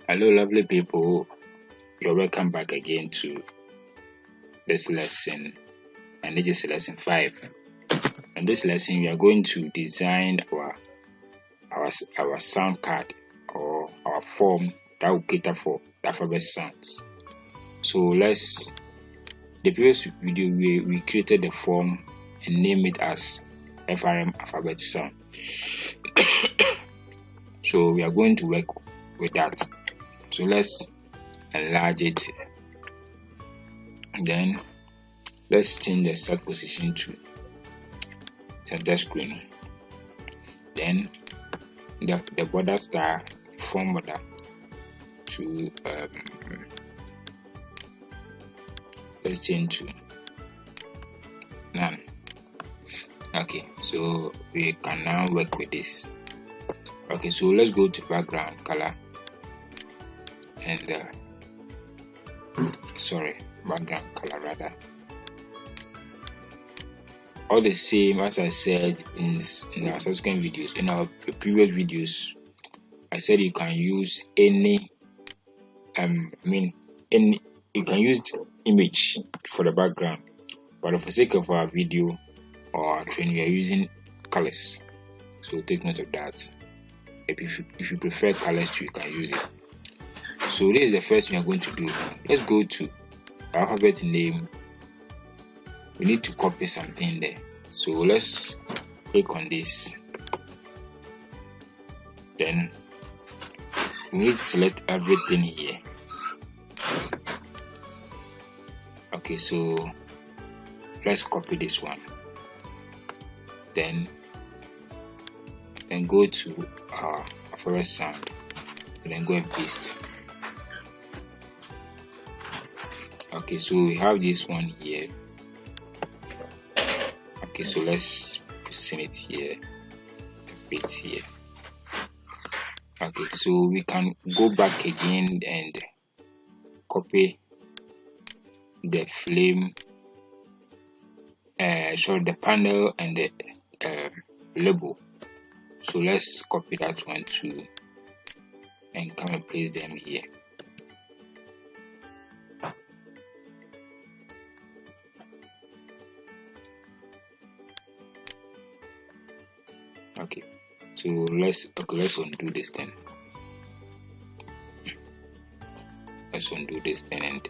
Hello, lovely people. You're welcome back again to this lesson, and this is lesson 5. In this lesson, we are going to design our sound card or our form that will cater for the alphabet sounds. So the previous video we created the form and named it as FRM alphabet sound. So we are going to work with that. So let's enlarge it, and then let's change the start position to center screen. Then the border style form border to let's change to none. Okay, so we can now work with this. Okay, so let's go to background color and background color rather. All the same as I said in our subsequent videos, in our previous videos, I said you can use any you can use image for the background, but for the sake of our video or our training, we are using colors. So take note of that. If you prefer colors too, you can use it. So this is the first thing we are going to do. Let's go to the alphabet name. We need to copy something there. So let's click on this. Then we need to select everything here. Okay, so let's copy this one. Then go to our alphabet sound and then go and paste. Okay, so we have this one here. Okay, so let's position it here, a bit here. Okay, so we can go back again and copy the flame, the panel and the label. So let's copy that one too and come and place them here. Okay, so let's undo this thing. Let's undo this thing and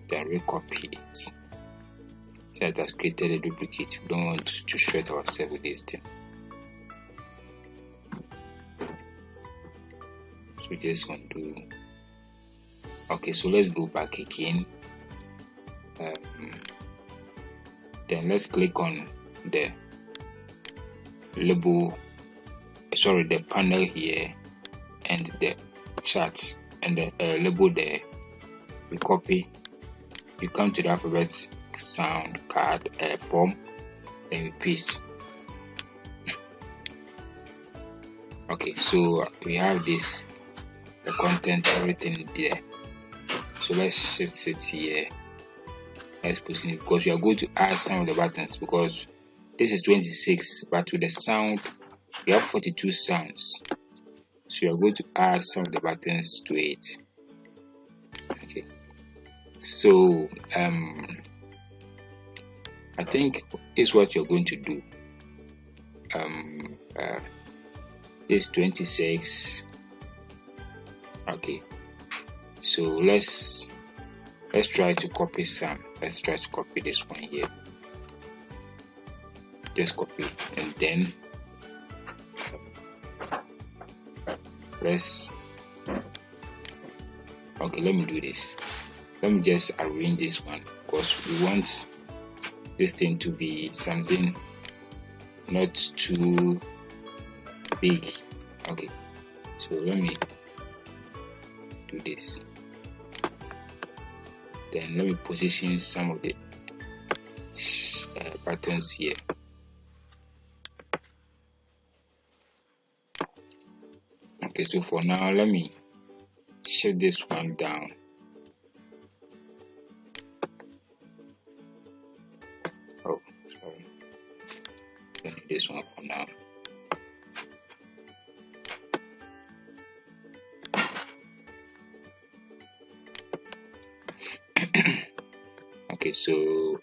then recopy it. So that has created a duplicate. We don't want to shred ourselves with this thing. So just undo. Okay, so let's go back again. Then let's click on the label, the panel here and the chart and the label there. We copy, you come to the alphabet sound card form, then we paste. Okay, so we have this, the content, everything there. So let's shift it here. Let's position it because we are going to add some of the buttons, because this is 26, but with the sound we have 42 sounds. So we are going to add some of the buttons to it. Okay, so I think is what you're going to do. This 26. Okay, so let's try to copy some. Let's try to copy this one here. Just copy and then okay, let me do this. Let me just arrange this one because we want this thing to be something not too big. Okay, so let me do this. Then let me position some of the buttons here. Okay, so for now, let me shift this one down. Oh, sorry. Let me do this one for now. Okay, so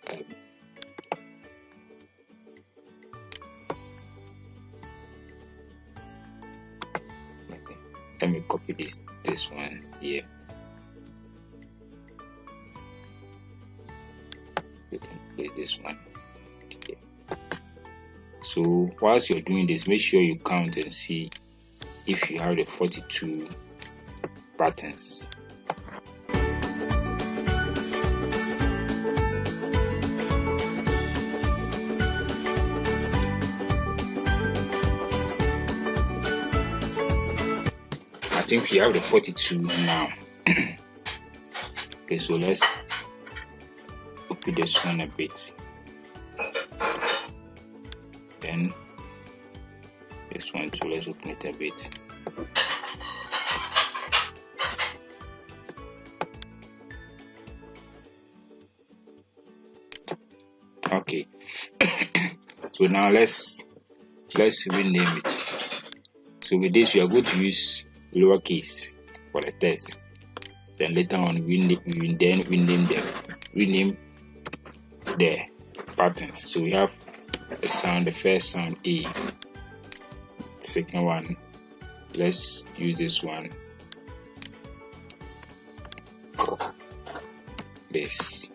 let me copy this one here. You can place this one here. So whilst you're doing this, make sure you count and see if you have the 42 buttons. I think we have the 42 now. Okay, so let's open this one a bit. Then this one too, let's open it a bit. Okay. So now let's rename it. So with this, we are going to use lowercase for the text. Then later on, we rename the patterns. So we have the sound, the first sound A. The second one, let's use this one for this.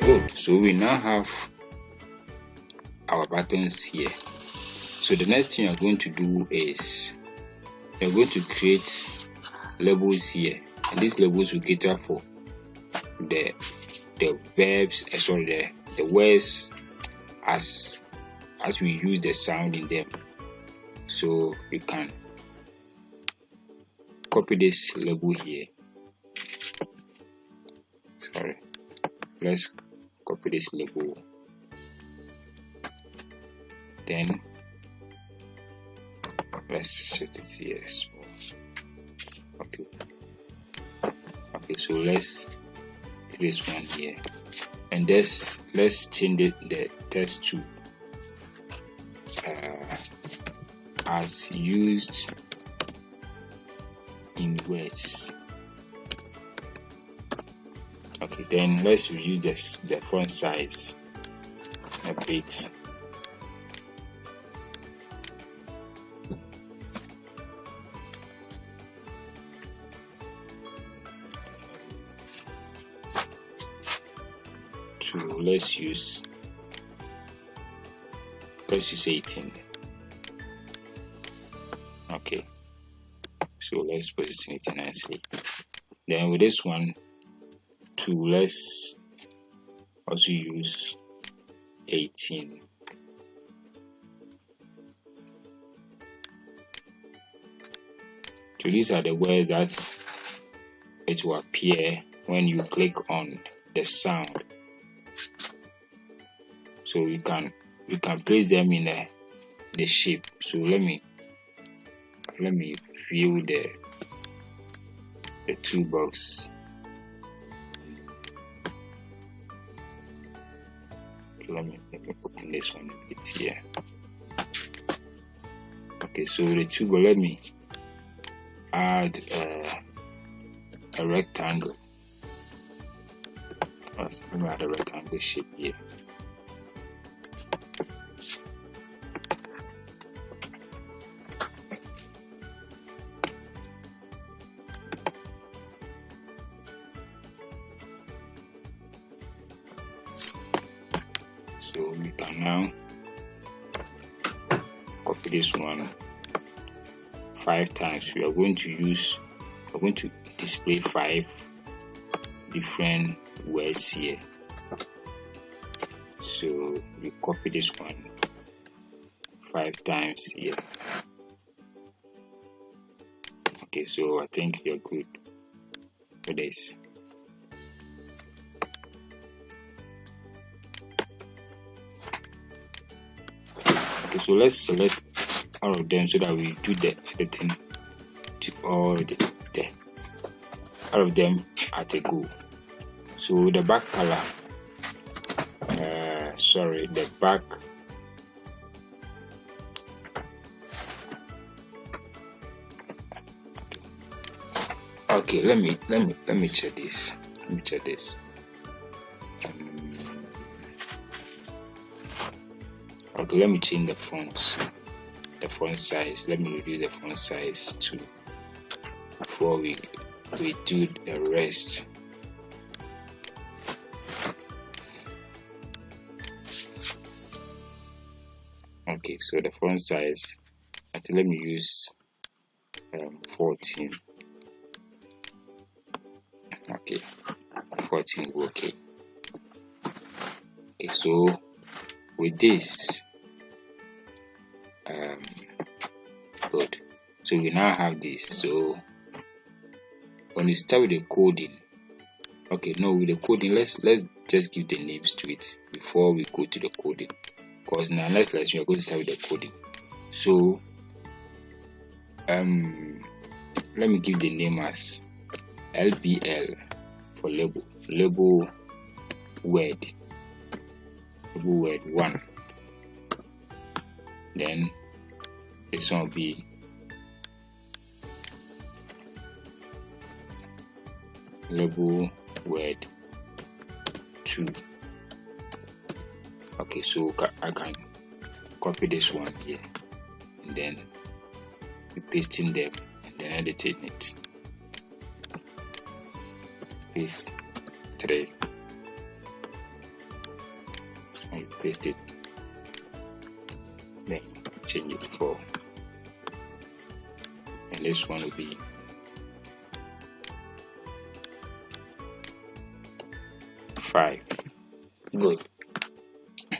Good. So we now have our buttons here. So the next thing you're going to do is you're going to create labels here, and these labels will cater for the verbs, the words as we use the sound in them. So you can copy this label here. Sorry, let's copy this label. Then let's set it here as well. Okay, so let's put this one here, and let's change the text to as used in words. Okay, then let's reduce the font size a bit. Let's use 18. Okay, so let's position it nicely. Then with this one too, let's also use 18. So these are the words that it will appear when you click on the sound. So you can place them in the shape. So let me view the toolbox. Okay, let me open this one a bit here. Okay, so the tube, let me add a rectangle. Let me add a rectangle shape here. So we can now copy this one 5 times. We are going to display 5 different words here. So we copy this one 5 times here. Okay, so I think we are good for this. Okay, so let's select all of them so that we do the editing to all of them at a go. So the back color, the back, okay, let me check this. Okay, let me change the font size. Let me reduce the font size to before we do the rest. Okay, so the font size, let me use 14. Okay, 14 will okay. Okay, so with this, good. So we now have this. So when you start with the coding, okay, no, with the coding, let's just give the names to it before we go to the coding. Because now let's we are going to start with the coding. So let me give the name as LBL for label word 1. Then this one will be label word 2. Okay, so I can copy this one here and then be pasting them and then editing it. Paste 3 and you paste it, then change it to 4, and this one will be five. Good.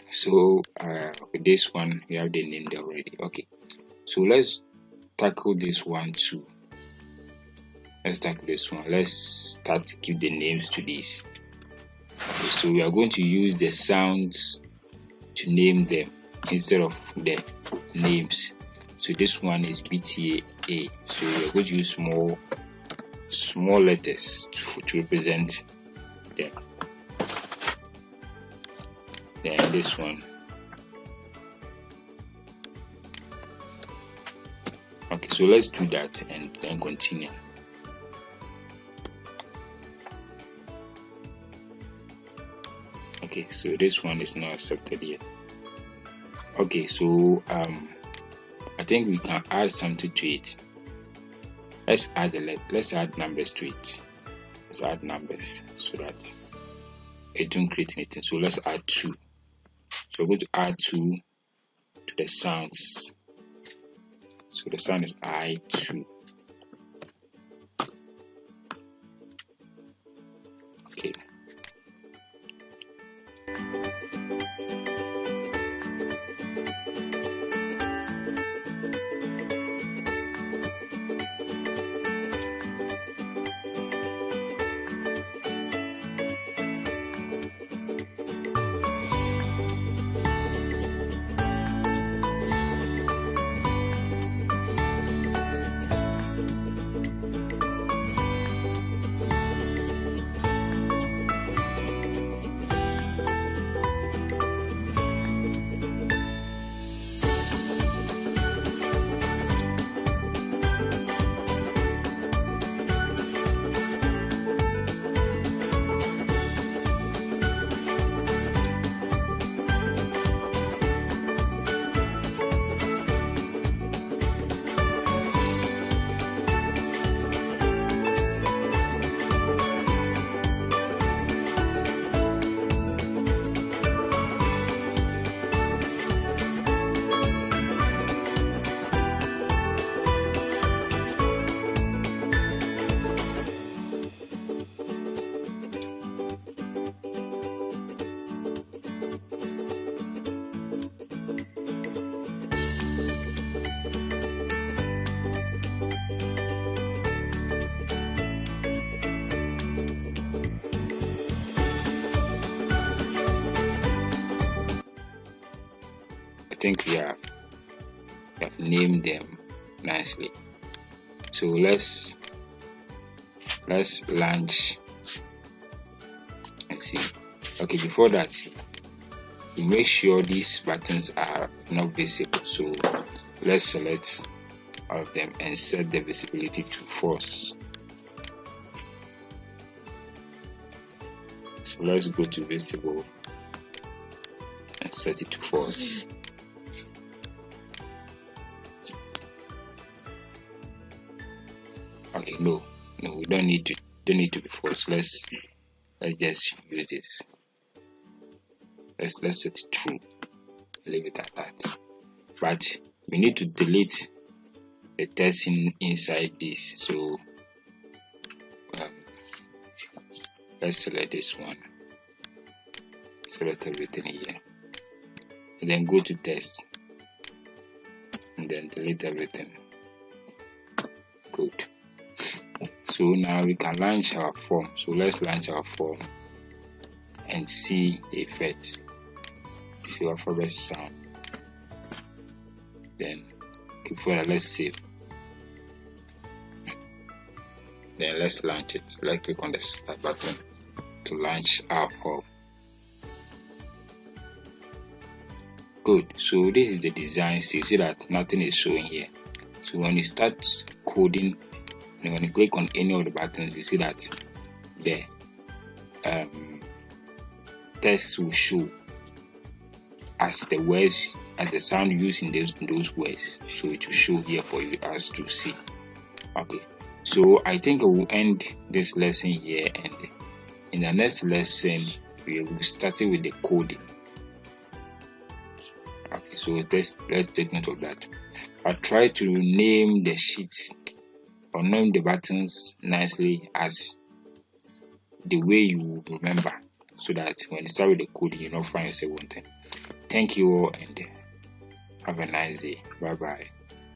So with this one we have the name already. Okay, so let's tackle this one too. Let's start to give the names to this. Okay, so we are going to use the sounds to name them instead of the names. So this one is BTAA. So we are going to use small letters to represent them. Then this one. Okay, so let's do that and then continue. Okay, so this one is not accepted yet. Okay, so I think we can add something to it. Let's add numbers to it. Let's add numbers so that it won't create anything. So let's add 2. So we're going to add 2 to the sounds. So the sound is I2. Okay. think we have named them nicely. So let's launch and see. Okay, before that, we make sure these buttons are not visible. So let's select all of them and set the visibility to false. So let's go to visible and set it to false. Okay, no, we don't need to be false. Let's just use this. Let's set it true. Leave it at that. But we need to delete the text inside this. So let's select this one. Select everything here, and then go to text, and then delete everything. Good. So now we can launch our form. So let's launch our form and see the effects. See alphabet sound. Then keep further. Let's save. Then let's launch it. Let's click on the start button to launch our form. Good. So this is the design. So you see that nothing is showing here. So when you start coding, and when you click on any of the buttons, you see that the text will show as the words and the sound used in those words. So it will show here for you as to see. Okay. So I think I will end this lesson here, and in the next lesson we will start with the coding. Okay, so let's take note of that. I'll try to name the sheets or name the buttons nicely as the way you remember, so that when you start with the coding, you don't find yourself wanting. Thank you all and have a nice day. Bye bye.